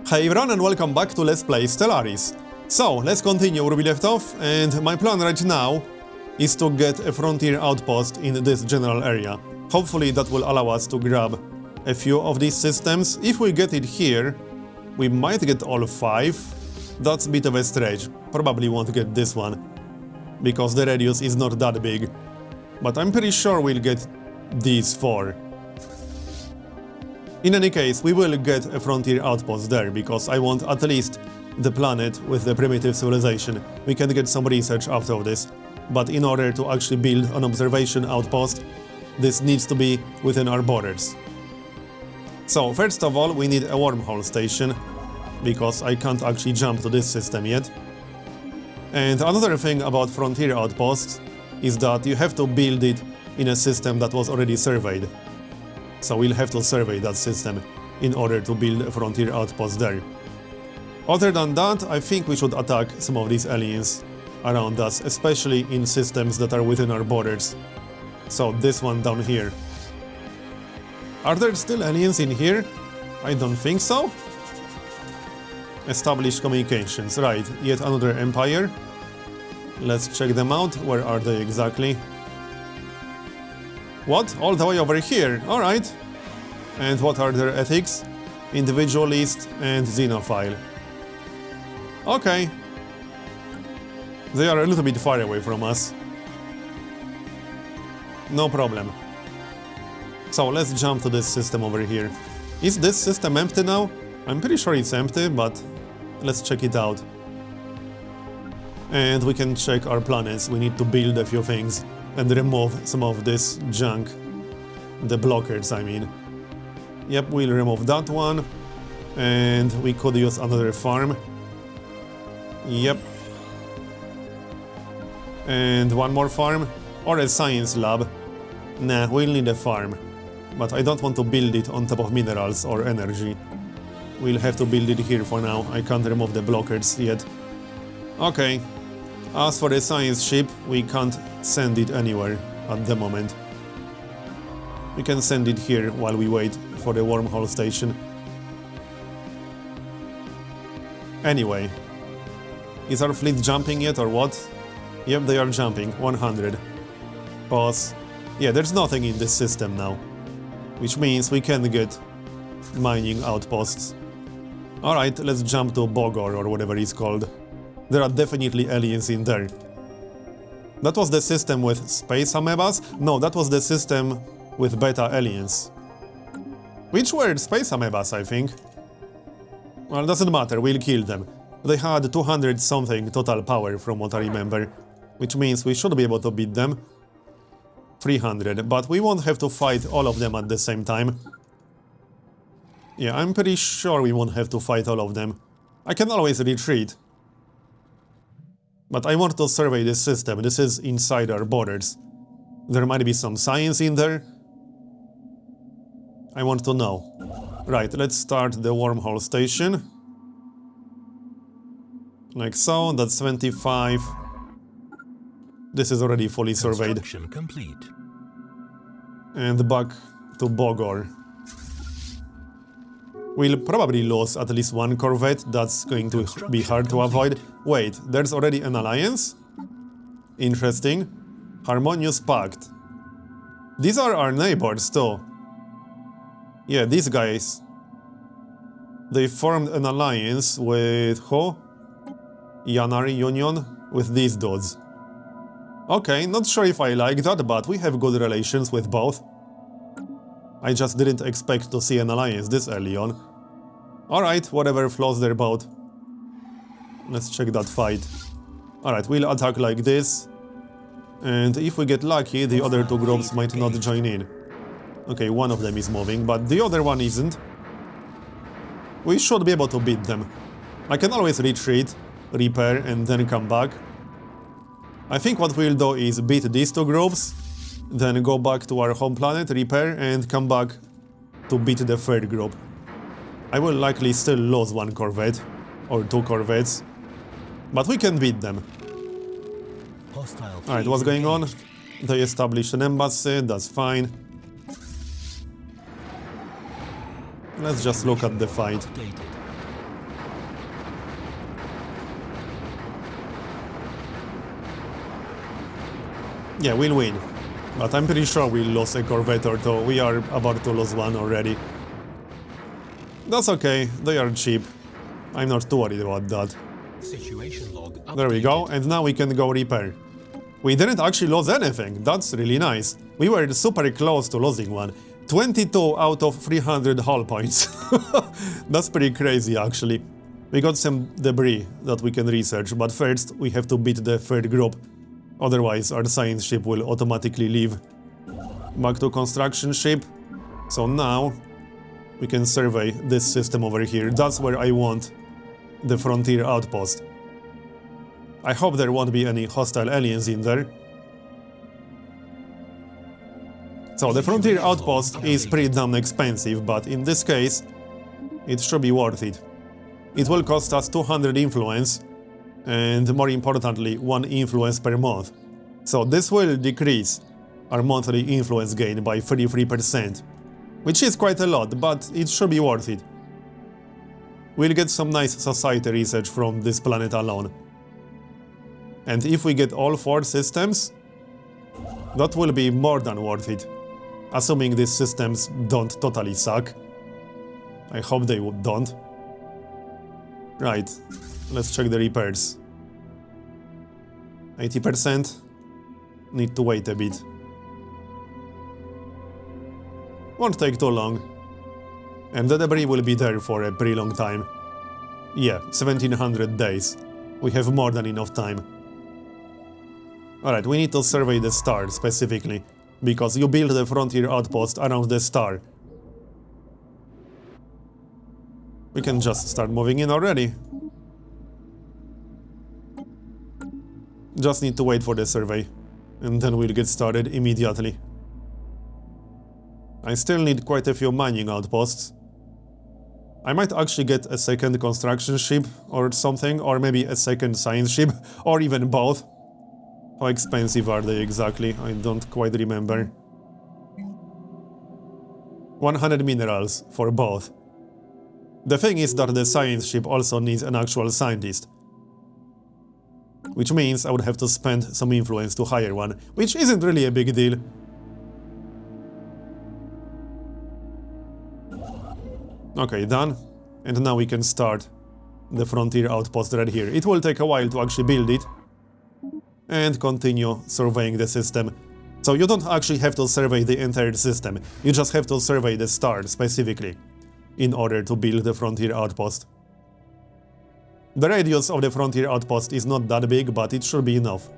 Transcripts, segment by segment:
Hey everyone and welcome back to Let's Play Stellaris. So, let's continue where we left off, and my plan right now is to get a frontier outpost in this general area. Hopefully that will allow us to grab a few of these systems. If we get it here, we might get all 5. That's a bit of a stretch. Probably won't get this one, because the radius is not that big. But I'm pretty sure we'll get these 4. In any case, we will get a frontier outpost there, because I want at least the planet with the primitive civilization. We can get some research after this, but in order to actually build an observation outpost, this needs to be within our borders. So, first of all, we need a wormhole station, because I can't actually jump to this system yet. And another thing about frontier outposts is that you have to build it in a system that was already surveyed. So we'll have to survey that system in order to build a frontier outpost there. Other than that, I think we should attack some of these aliens around us, especially in systems that are within our borders. So this one down here. Are there still aliens in here? I don't think so. Established communications, right, yet another empire. Let's check them out. Where are they exactly? What? All the way over here, alright. And what are their ethics? Individualist and xenophile. Okay. They are a little bit far away from us. No problem. So let's jump to this system over here. Is this system empty now? I'm pretty sure it's empty, but let's check it out. And we can check our planets. We need to build a few things and remove some of this junk. The blockers, I mean. Yep, we'll remove that one. And we could use another farm. Yep. And one more farm. Or a science lab. Nah, we'll need a farm. But I don't want to build it on top of minerals or energy. We'll have to build it here for now. I can't remove the blockers yet. Okay. As for the science ship, we can't send it anywhere at the moment. We can send it here while we wait for the wormhole station. Anyway, is our fleet jumping yet or what? Yep, they are jumping. 100. Pause. Yeah, there's nothing in this system now, which means we can get mining outposts. Alright, let's jump to Bogor or whatever it's called. There are definitely aliens in there. That was the system with space amoebas? No, that was the system with beta aliens. Which were space amoebas, I think. Well, doesn't matter, we'll kill them. They had 200 something total power from what I remember, which means we should be able to beat them. 300, but we won't have to fight all of them at the same time. Yeah, I'm pretty sure we won't have to fight all of them. I can always retreat. But I want to survey this system. This is inside our borders. There might be some science in there. I want to know. Right, let's start the wormhole station. Like so, that's 25. This is already fully surveyed. Construction complete. And back to Bogor. We'll probably lose at least one corvette. That's going to be hard to avoid. Wait, there's already an alliance? Interesting. Harmonious Pact. These are our neighbors too. Yeah, these guys. They formed an alliance with who? Yanari Union? With these dudes. Okay, not sure if I like that, but we have good relations with both. I just didn't expect to see an alliance this early on. Alright, whatever floats their boat. Let's check that fight. Alright, we'll attack like this. And if we get lucky, the other two groups might not join in. Okay, one of them is moving, but the other one isn't. We should be able to beat them. I can always retreat, repair, and then come back. I think what we'll do is beat these two groups, then go back to our home planet, repair, and come back to beat the third group. I will likely still lose one corvette, or 2 corvettes, but we can beat them. Alright, what's going on? They established an embassy, that's fine. Let's just look at the fight. Yeah, we'll win. But I'm pretty sure we'll lose a corvette or two. We are about to lose one already. That's okay, they are cheap. I'm not too worried about that. Situation log updated. There we go, and now we can go repair. We didn't actually lose anything, that's really nice. We were super close to losing one. 22 out of 300 hull points. That's pretty crazy, actually. We got some debris that we can research, but first we have to beat the third group. Otherwise, our science ship will automatically leave. Back to construction ship. So now we can survey this system over here. That's where I want the frontier outpost. I hope there won't be any hostile aliens in there. So the frontier outpost is pretty damn expensive, but in this case, it should be worth it. It will cost us 200 influence, and more importantly, 1 influence per month. So this will decrease our monthly influence gain by 33%, which is quite a lot, but it should be worth it. We'll get some nice society research from this planet alone. And if we get all 4 systems, that will be more than worth it. Assuming these systems don't totally suck. I hope they don't. Right, let's check the repairs. 80%. Need to wait a bit. Won't take too long. And the debris will be there for a pretty long time. Yeah, 1700 days. We have more than enough time. Alright, we need to survey the star specifically, because you build the frontier outpost around the star. We can just start moving in already. Just need to wait for the survey, and then we'll get started immediately. I still need quite a few mining outposts. I might actually get a second construction ship or something, or maybe a second science ship, or even both. How expensive are they exactly? I don't quite remember. 100 minerals for both. The thing is that the science ship also needs an actual scientist. Which means I would have to spend some influence to hire one, which isn't really a big deal. Okay, done. And now we can start the frontier outpost right here. It will take a while to actually build it. And continue surveying the system. So you don't actually have to survey the entire system, you just have to survey the star specifically, in order to build the frontier outpost. The radius of the frontier outpost is not that big, but it should be enough.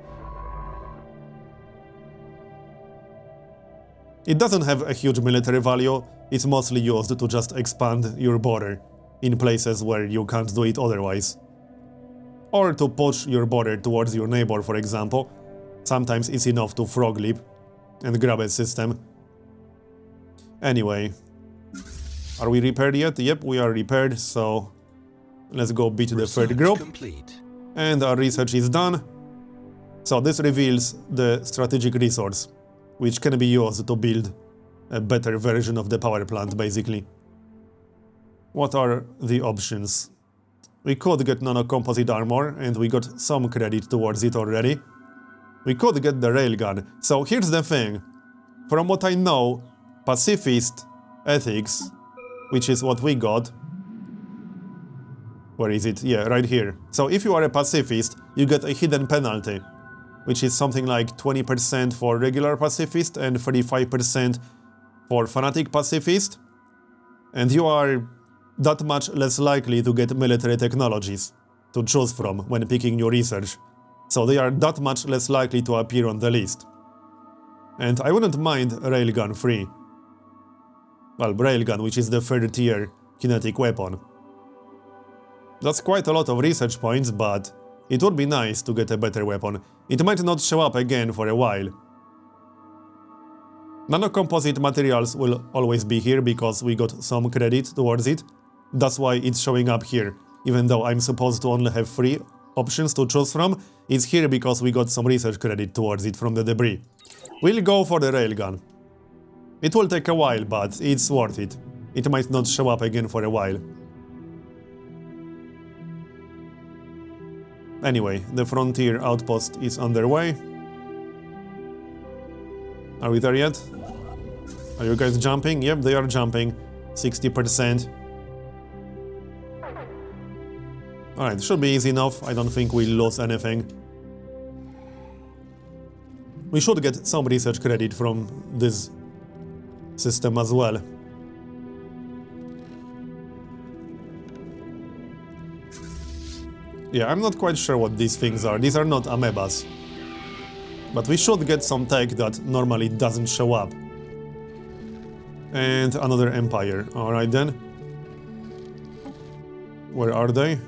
It doesn't have a huge military value, it's mostly used to just expand your border in places where you can't do it otherwise. Or to push your border towards your neighbor, for example. Sometimes it's enough to frog leap and grab a system. Anyway, are we repaired yet? Yep, we are repaired, so let's go beat the third group. Complete. And our research is done. So this reveals the strategic resource, which can be used to build a better version of the power plant, basically. What are the options? We could get nano-composite armor, and we got some credit towards it already. We could get the railgun. So here's the thing. From what I know, pacifist ethics, which is what we got. Where is it? Yeah, right here. So if you are a pacifist, you get a hidden penalty, which is something like 20% for regular pacifist and 35% for fanatic pacifist. And you are that much less likely to get military technologies to choose from when picking your research. So they are that much less likely to appear on the list. And I wouldn't mind railgun free. Well, railgun, which is the third tier kinetic weapon. That's quite a lot of research points, but it would be nice to get a better weapon. It might not show up again for a while. Nano-composite materials will always be here because we got some credit towards it. That's why it's showing up here. Even though I'm supposed to only have 3 options to choose from, it's here because we got some research credit towards it from the debris. We'll go for the railgun. It will take a while, but it's worth it. It might not show up again for a while. Anyway, the frontier outpost is underway. Are we there yet? Are you guys jumping? Yep, they are jumping. 60%. Alright, should be easy enough. I don't think we lost anything. We should get some research credit from this system as well. Yeah, I'm not quite sure what these things are. These are not amoebas. But we should get some tech that normally doesn't show up. And another empire. Alright then. Where are they?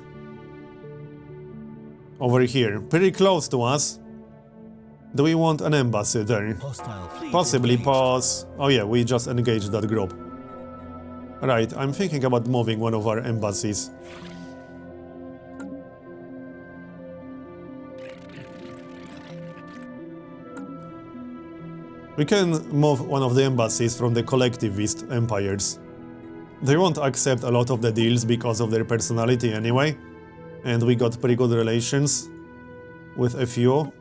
Over here. Pretty close to us. Do we want an embassy there? Possibly pause. Oh yeah, we just engaged that group. Right, I'm thinking about moving one of our embassies. We can move one of the embassies from the collectivist empires. They won't accept a lot of the deals because of their personality anyway, and we got pretty good relations with a few.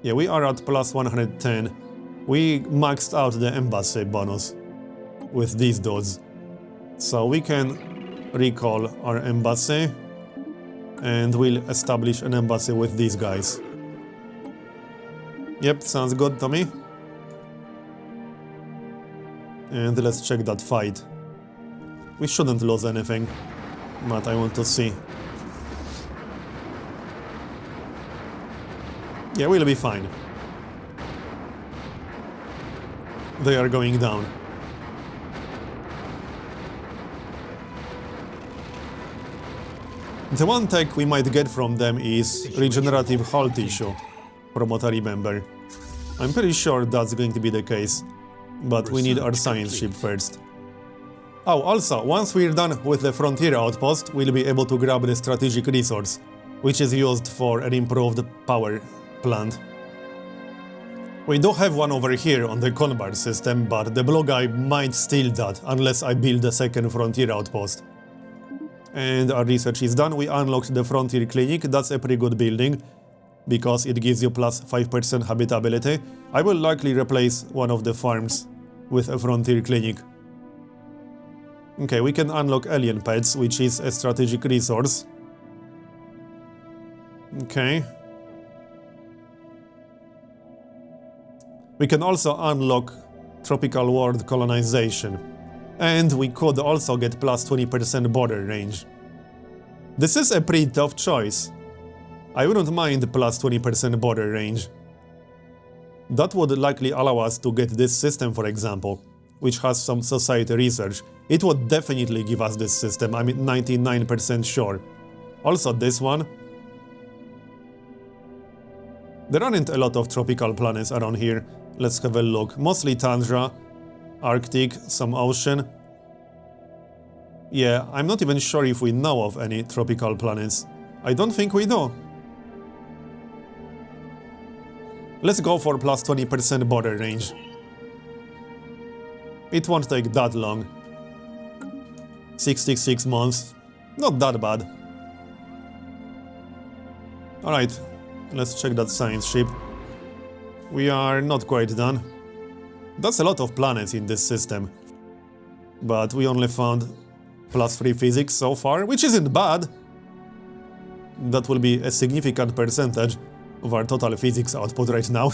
Yeah, we are at plus 110. We maxed out the embassy bonus with these dudes. So we can recall our embassy, and we'll establish an embassy with these guys. Yep, sounds good to me. And let's check that fight. We shouldn't lose anything, but I want to see. Yeah, we'll be fine. They are going down. The one tech we might get from them is regenerative hull tissue, from what I remember. I'm pretty sure that's going to be the case. But we need our science ship first. Oh, also, once we're done with the frontier outpost, we'll be able to grab the strategic resource, which is used for an improved power plant. We do have one over here on the Conbar system, but the blue guy might steal that unless I build a second frontier outpost. And our research is done. We unlocked the frontier clinic. That's a pretty good building, because it gives you plus 5% habitability. I will likely replace one of the farms with a frontier clinic. Okay, we can unlock alien pets, which is a strategic resource. Okay. We can also unlock tropical world colonization. And we could also get plus 20% border range. This is a pretty tough choice. I wouldn't mind plus 20% border range. That would likely allow us to get this system, for example, which has some society research. It would definitely give us this system, I'm 99% sure. Also this one. There aren't a lot of tropical planets around here. Let's have a look. Mostly tundra, Arctic, some ocean. Yeah, I'm not even sure if we know of any tropical planets. I don't think we do. Let's go for plus 20% border range. It won't take that long. 66 months. Not that bad. Alright, let's check that science ship. We are not quite done. That's a lot of planets in this system. But we only found plus 3 physics so far, which isn't bad. That will be a significant percentage of our total physics output right now.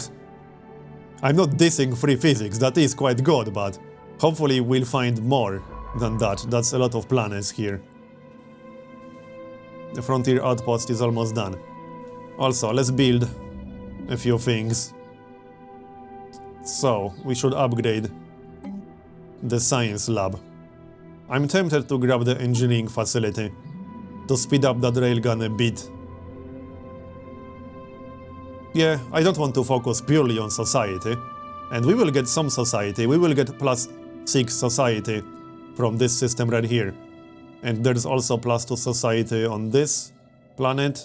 I'm not dissing free physics, that is quite good, but hopefully we'll find more than that. That's a lot of planets here. The frontier outpost is almost done. Also, let's build a few things. So, we should upgrade the science lab. I'm tempted to grab the engineering facility to speed up that railgun a bit. Yeah, I don't want to focus purely on society, and we will get some society. We will get plus 6 society from this system right here. And there's also plus 2 society on this planet.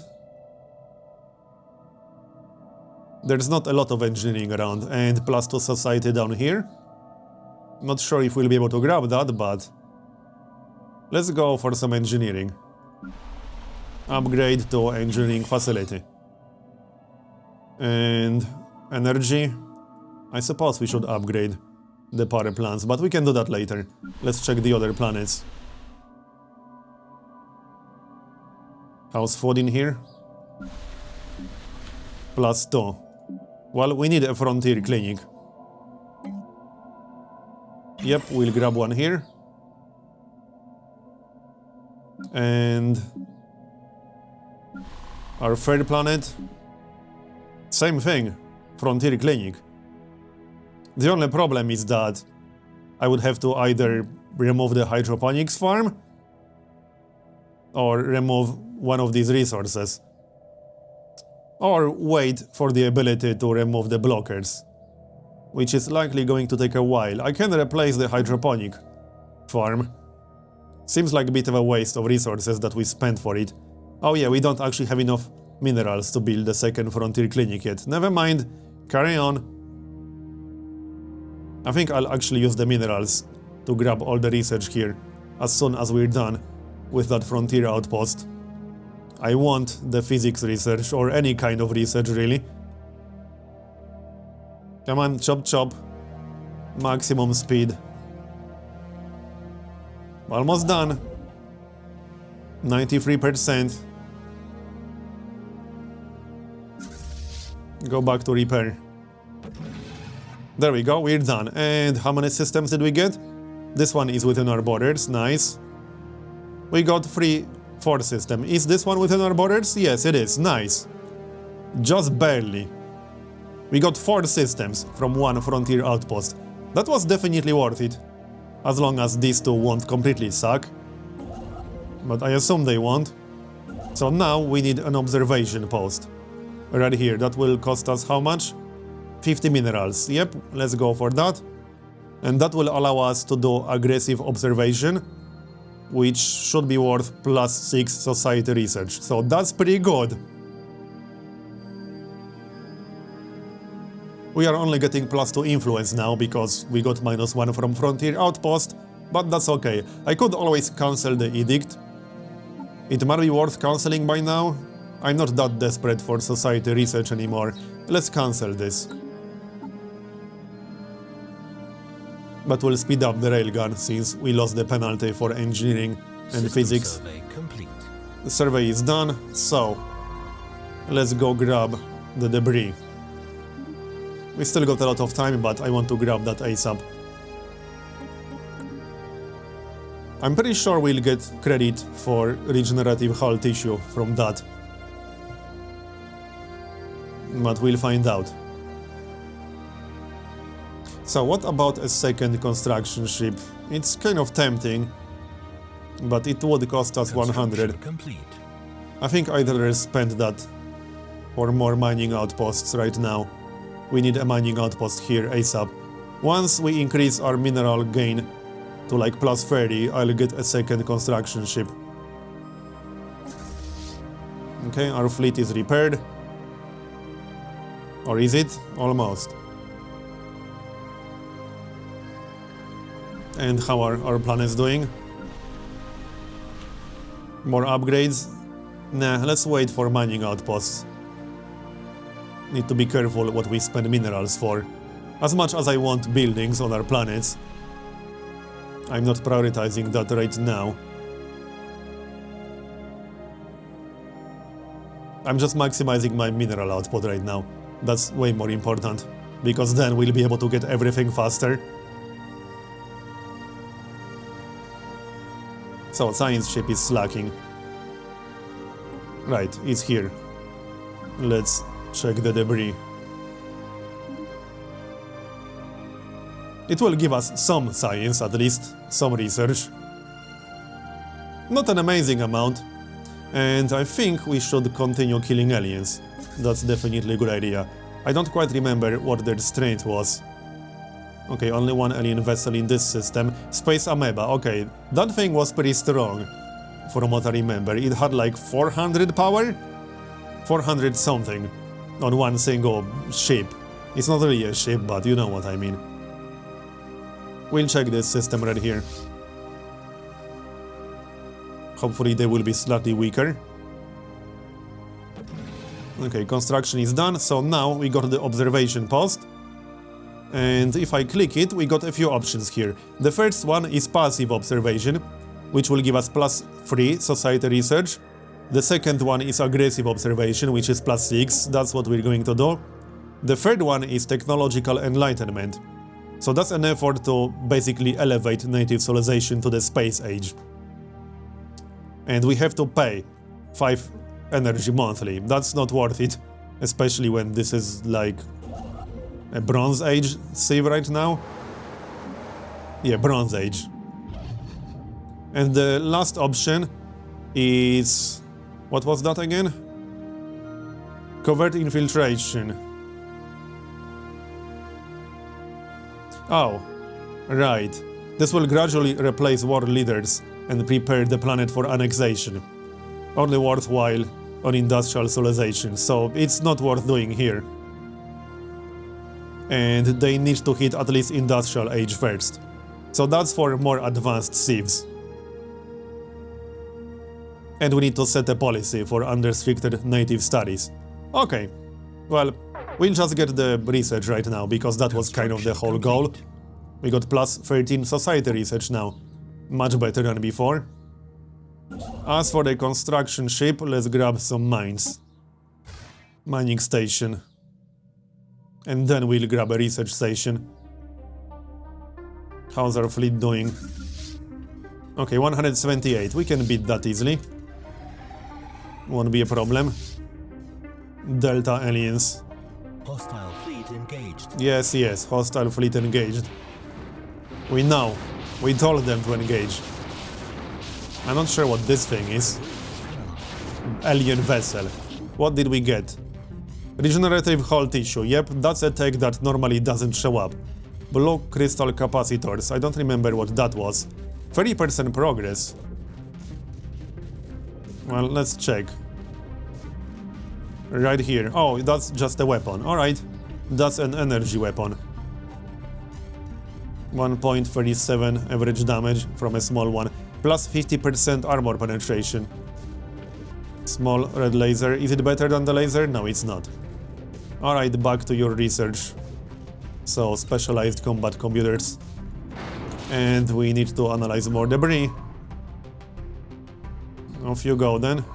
There's not a lot of engineering around, and plus 2 society down here. Not sure if we'll be able to grab that, but let's go for some engineering. Upgrade to engineering facility. And energy. I suppose we should upgrade the power plants, but we can do that later. Let's check the other planets. How's food in here? +2. Well, we need a frontier clinic. Yep, we'll grab one here. And our third planet, same thing, frontier clinic. The only problem is that I would have to either remove the hydroponics farm or remove one of these resources, or wait for the ability to remove the blockers, which is likely going to take a while. I can replace the hydroponic farm. Seems like a bit of a waste of resources that we spent for it. Oh yeah, we don't actually have enough minerals to build the second frontier clinic yet. Never mind, carry on. I think I'll actually use the minerals to grab all the research here as soon as we're done with that frontier outpost. I want the physics research, or any kind of research really. Come on, chop chop. Maximum speed. Almost done. 93%. Go back to repair. There we go, we're done. And how many systems did we get? This one is within our borders, nice. We got 4 systems. Is this one within our borders? Yes, it is, nice. Just barely. We got 4 systems from 1 frontier outpost. That was definitely worth it. As long as these 2 won't completely suck. But I assume they won't. So now we need an observation post. Right here, that will cost us how much? 50 minerals. Yep, let's go for that. And that will allow us to do aggressive observation, which should be worth +6 society research. So that's pretty good. We are only getting +2 influence now because we got -1 from frontier outpost, but that's okay. I could always cancel the edict. It might be worth cancelling by now. I'm not that desperate for society research anymore. Let's cancel this. But we'll speed up the railgun since we lost the penalty for engineering and physics. Survey complete. The survey is done, so let's go grab the debris. We still got a lot of time, but I want to grab that ASAP. I'm pretty sure we'll get credit for regenerative hull tissue from that. But we'll find out. So what about a second construction ship? It's kind of tempting, but it would cost us 100. Complete. I think I'd rather spend that for more mining outposts right now. We need a mining outpost here ASAP. Once we increase our mineral gain to like +30, I'll get a second construction ship. Okay, our fleet is repaired. Or is it? Almost. And how are our planets doing? More upgrades? Nah, let's wait for mining outposts. Need to be careful what we spend minerals for. As much as I want buildings on our planets, I'm not prioritizing that right now. I'm just maximizing my mineral output right now. That's way more important, because then we'll be able to get everything faster. So, science ship is slacking. Right, it's here. Let's check the debris. It will give us some science, at least, some research. Not an amazing amount, and I think we should continue killing aliens. That's definitely a good idea. I don't quite remember what their strength was. Okay, only one alien vessel in this system. Space amoeba, okay. That thing was pretty strong, from what I remember. It had like 400 power? 400 something on one single ship. It's not really a ship, but you know what I mean. We'll check this system right here. Hopefully they will be slightly weaker. Okay, construction is done, so now we got the observation post. And if I click it, we got a few options here. The first one is passive observation, which will give us +3 society research. The second one is aggressive observation, which is +6. That's what we're going to do. The third one is technological enlightenment. So that's an effort to basically elevate native civilization to the space age. And we have to pay 5 energy monthly. That's not worth it, especially when this is like a Bronze Age civ right now. Yeah, Bronze Age. And the last option is... what was that again? Covert infiltration. Oh, right. This will gradually replace war leaders and prepare the planet for annexation. Only worthwhile on industrial civilization, so it's not worth doing here. And they need to hit at least industrial age first. So that's for more advanced civs. And we need to set a policy for unrestricted native studies. Okay, well, we'll just get the research right now, because that was kind of the whole goal. We got +13 society research now. Much better than before. As for the construction ship, let's grab some mines. Mining station. And then we'll grab a research station. How's our fleet doing? Okay, 178. We can beat that easily. Won't be a problem. Delta aliens. Hostile fleet engaged. Yes, yes, hostile fleet engaged. We know. We told them to engage. I'm not sure what this thing is. Alien vessel. What did we get? Regenerative hull tissue. Yep, that's a tech that normally doesn't show up. Blue crystal capacitors. I don't remember what that was. 30% progress. Well, let's check. Right here. Oh, that's just a weapon. Alright. That's an energy weapon. 1.37 average damage from a small one. Plus 50% armor penetration. Small red laser. Is it better than the laser? No, it's not. Alright, back to your research. So, specialized combat computers. And we need to analyze more debris. Off you go then.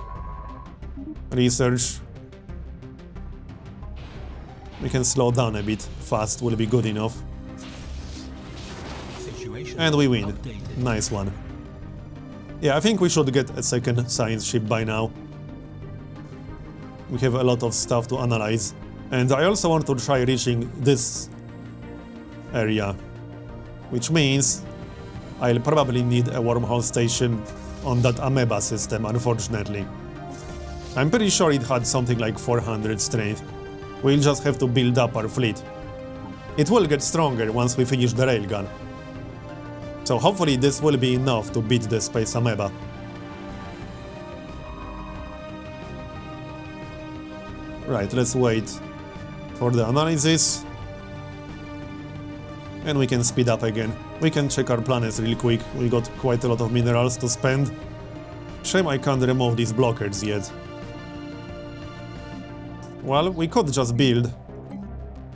Research. We can slow down a bit. Fast will be good enough. And we win. Nice one. Yeah, I think we should get a second science ship by now. We have a lot of stuff to analyze. And I also want to try reaching this area. Which means I'll probably need a wormhole station on that amoeba system, unfortunately. I'm pretty sure it had something like 400 strength. We'll just have to build up our fleet. It will get stronger once we finish the railgun. So hopefully this will be enough to beat the space amoeba. Right, let's wait for the analysis. And we can speed up again. We can check our planets real quick. We got quite a lot of minerals to spend. Shame I can't remove these blockers yet. Well, we could just build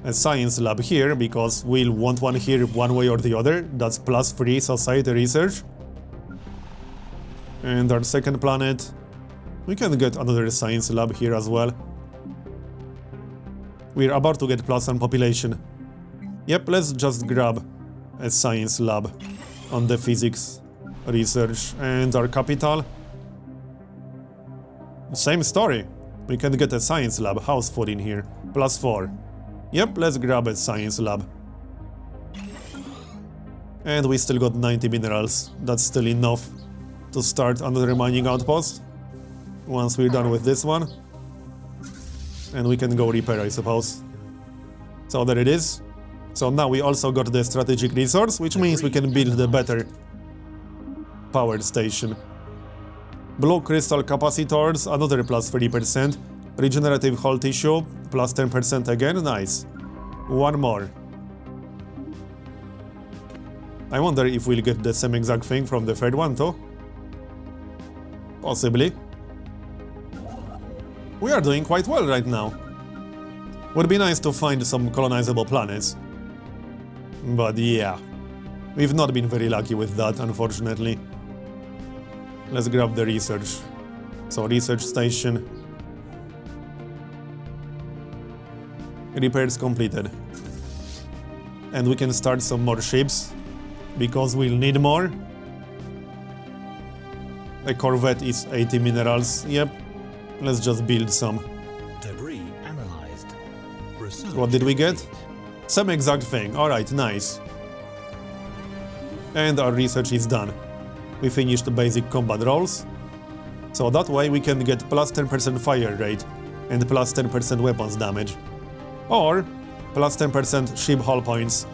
a science lab here, because we'll want one here one way or the other. That's +3 society research. And our second planet, we can get another science lab here as well. We're about to get +1 population. Yep, let's just grab a science lab on the physics research. And our capital, same story. We can get a science lab, house food in here, +4. Yep, let's grab a science lab. And we still got 90 minerals. That's still enough to start another mining outpost. Once we're done with this one. And we can go repair, I suppose. So there it is. So now we also got the strategic resource, which means we can build the better powered station. Blue crystal capacitors, another +3%. Regenerative hull tissue, +10% again, nice. One more. I wonder if we'll get the same exact thing from the third one too? Possibly. We are doing quite well right now. Would be nice to find some colonizable planets. But yeah, we've not been very lucky with that, unfortunately. Let's grab the research. So, research station. Repairs completed. And we can start some more ships, because we'll need more. A corvette is 80 minerals, yep. Let's just build some. Debris analyzed. Research What did we get? complete. Same exact thing, alright, nice. And our research is done. We finished the basic combat rolls. So that way we can get plus 10% fire rate and plus 10% weapons damage. Or plus 10% ship hull points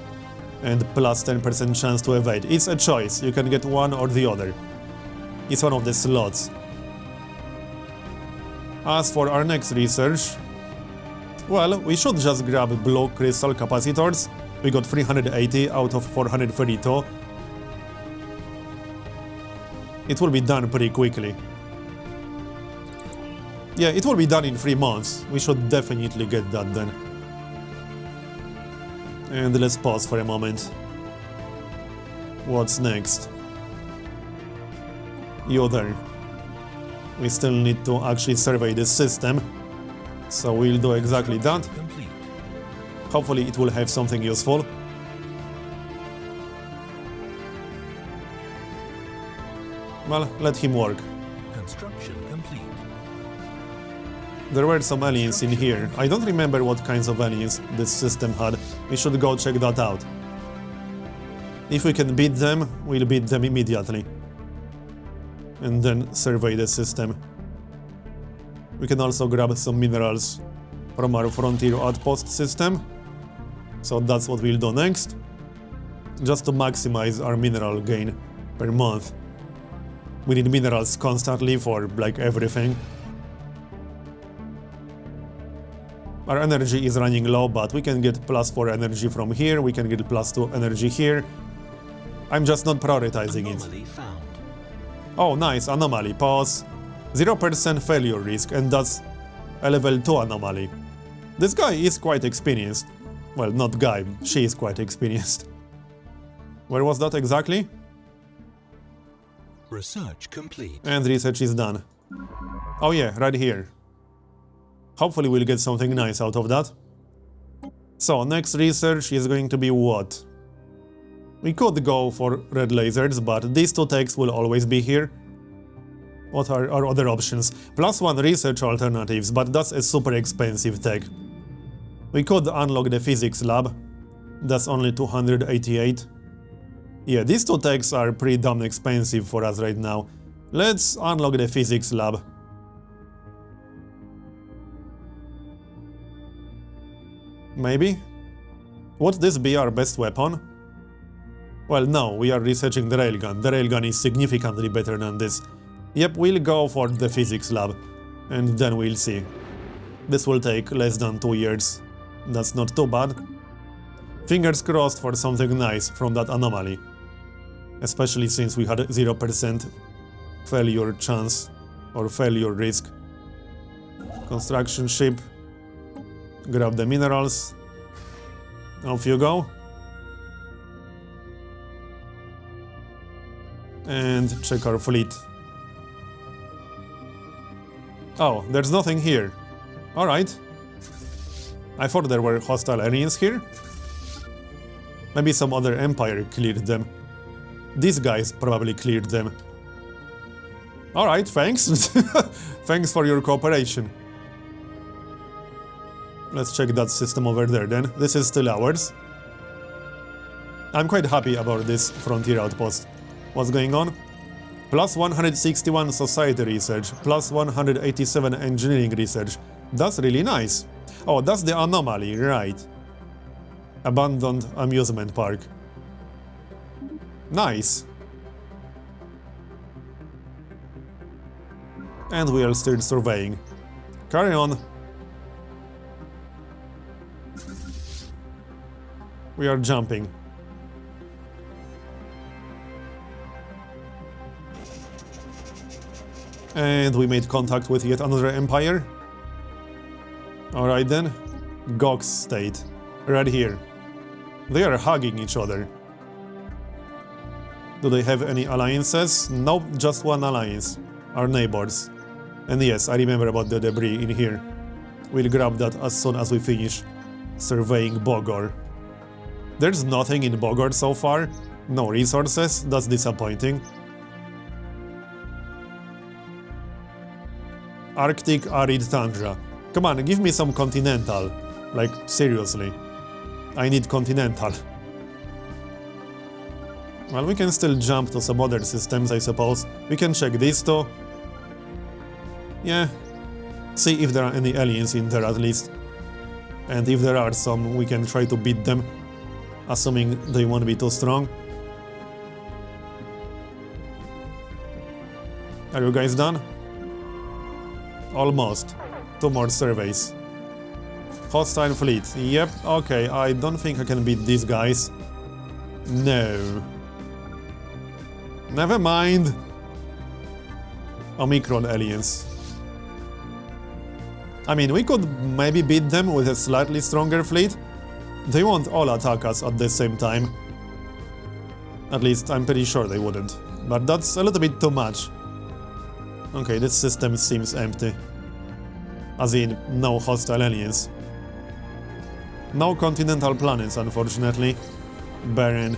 and plus 10% chance to evade. It's a choice, you can get one or the other. It's one of the slots. As for our next research, well, we should just grab blue crystal capacitors. We got 380 out of 432. It will be done pretty quickly. Yeah, it will be done in 3 months. We should definitely get that done. And let's pause for a moment. What's next? You there. We still need to actually survey the system. So we'll do exactly that. Complete. Hopefully it will have something useful. Well, let him work. Construction complete. There were some aliens in here. I don't remember what kinds of aliens this system had. We should go check that out. If we can beat them, we'll beat them immediately. And then survey the system. We can also grab some minerals from our frontier outpost system. So that's what we'll do next. Just to maximize our mineral gain per month. We need minerals constantly for like everything. Our energy is running low, but we can get +4 energy from here, we can get +2 energy here. I'm just not prioritizing it. Anomaly found. Oh, nice, anomaly, pause. 0% failure risk, and that's a level 2 anomaly. This guy is quite experienced. Well, not guy, she is quite experienced. Where was that exactly? Research complete. And research is done. Oh yeah, right here. Hopefully we'll get something nice out of that. So, next research is going to be what? We could go for red lasers, but these 2 techs will always be here. What are our other options? +1 research alternatives, but that's a super expensive tech. We could unlock the physics lab. That's only 288. Yeah, these 2 techs are pretty damn expensive for us right now. Let's unlock the physics lab. Maybe? Would this be our best weapon? Well, no, we are researching the railgun. The railgun is significantly better than this. Yep, we'll go for the physics lab, and then we'll see. This will take less than 2 years. That's not too bad. Fingers crossed for something nice from that anomaly. Especially since we had 0% failure chance, or failure risk. Construction ship. Grab the minerals. Off you go. And check our fleet. Oh, there's nothing here. Alright. I thought there were hostile aliens here. Maybe some other empire cleared them. These guys probably cleared them. Alright, thanks. Thanks for your cooperation. Let's check that system over there then. This is still ours. I'm quite happy about this frontier outpost. What's going on? +161 society research, +187 engineering research. That's really nice. Oh, that's the anomaly, right. Abandoned amusement park. Nice. And we are still surveying. Carry on. We are jumping. And we made contact with yet another empire. Alright then. Gox state. Right here. They are hugging each other. Do they have any alliances? Nope, just one alliance. Our neighbors. And yes, I remember about the debris in here. We'll grab that as soon as we finish surveying Bogor. There's nothing in Bogor so far. No resources, that's disappointing. Arctic arid tundra. Come on, give me some continental. Like, seriously. I need continental. Well, we can still jump to some other systems, I suppose. We can check these two. Yeah. See if there are any aliens in there at least. And if there are some, we can try to beat them. Assuming they won't be too strong. Are you guys done? Almost. 2 more surveys. Hostile fleet. Yep, okay, I don't think I can beat these guys. No. Never mind. Omicron aliens. I mean, we could maybe beat them with a slightly stronger fleet. They won't all attack us at the same time. At least, I'm pretty sure they wouldn't. But that's a little bit too much. Okay, this system seems empty. As in, no hostile aliens. No continental planets, unfortunately. Barren.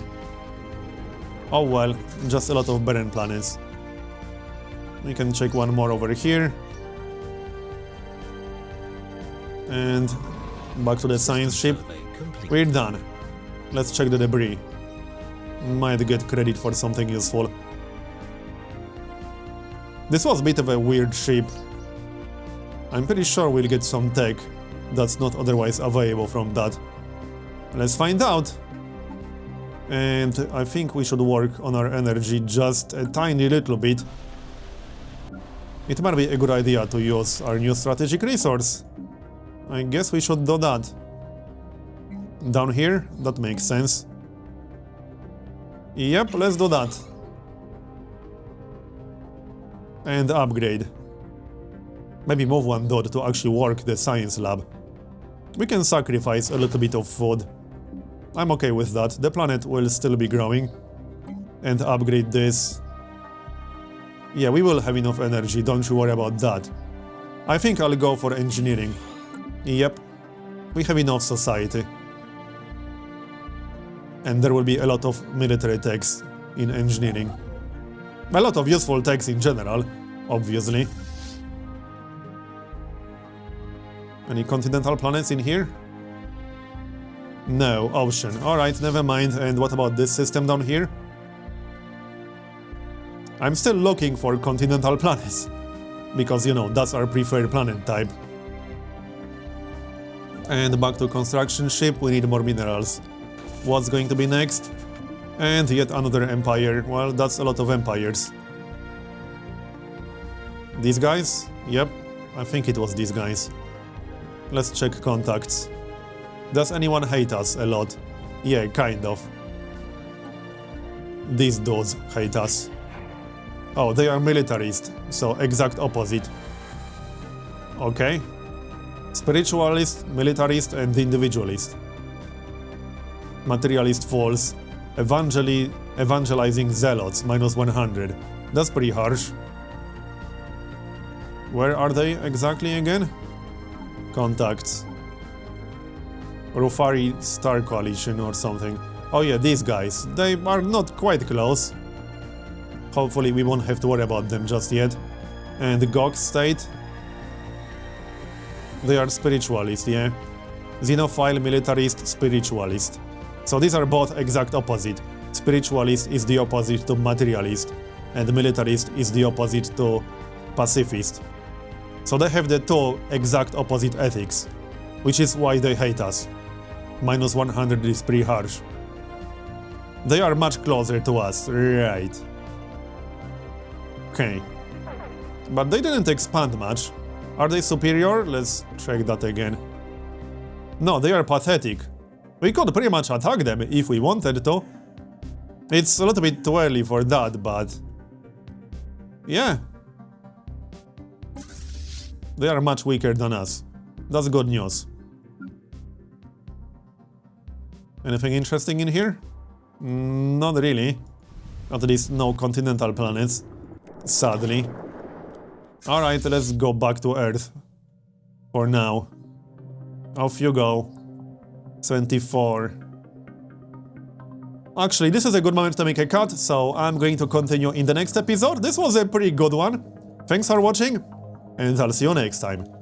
Oh well, just a lot of barren planets. We can check one more over here. And back to the science ship. We're done. Let's check the debris. Might get credit for something useful. This was a bit of a weird ship. I'm pretty sure we'll get some tech that's not otherwise available from that. Let's find out. And I think we should work on our energy just a tiny little bit. It might be a good idea to use our new strategic resource. I guess we should do that. Down here? That makes sense. Yep, let's do that. And upgrade. Maybe move one dot to actually work the science lab. We can sacrifice a little bit of food. I'm okay with that. The planet will still be growing. And upgrade this. Yeah, we will have enough energy, don't you worry about that. I think I'll go for engineering. Yep, we have enough society. And there will be a lot of military techs in engineering. A lot of useful techs in general, obviously. Any continental planets in here? No, ocean. Alright, never mind. And what about this system down here? I'm still looking for continental planets. Because, you know, that's our preferred planet type. And back to construction ship, we need more minerals. What's going to be next? And yet another empire. Well, that's a lot of empires. These guys? Yep, I think it was these guys. Let's check contacts. Does anyone hate us a lot? Yeah, kind of. These dudes hate us. Oh, they are militarist, so exact opposite. Okay. Spiritualist, militarist, and individualist. Materialist false. Evangelizing zealots, minus 100. That's pretty harsh. Where are they exactly again? Contacts. Rufari Star Coalition or something. Oh yeah, these guys. They are not quite close. Hopefully we won't have to worry about them just yet. And the Gog State. They are spiritualist, yeah? Xenophile, militarist, spiritualist. So these are both exact opposite. Spiritualist is the opposite to materialist, and militarist is the opposite to pacifist. So they have the two exact opposite ethics, which is why they hate us. Minus 100 is pretty harsh. They are much closer to us, right? Okay. But they didn't expand much. Are they superior? Let's check that again. No, they are pathetic. We could pretty much attack them if we wanted to. It's a little bit too early for that, but... yeah. They are much weaker than us. That's good news. Anything interesting in here? Not really. At least no continental planets. Sadly. Alright, let's go back to Earth. For now. Off you go. 24. Actually, this is a good moment to make a cut, so I'm going to continue in the next episode. This was a pretty good one. Thanks for watching, and I'll see you next time.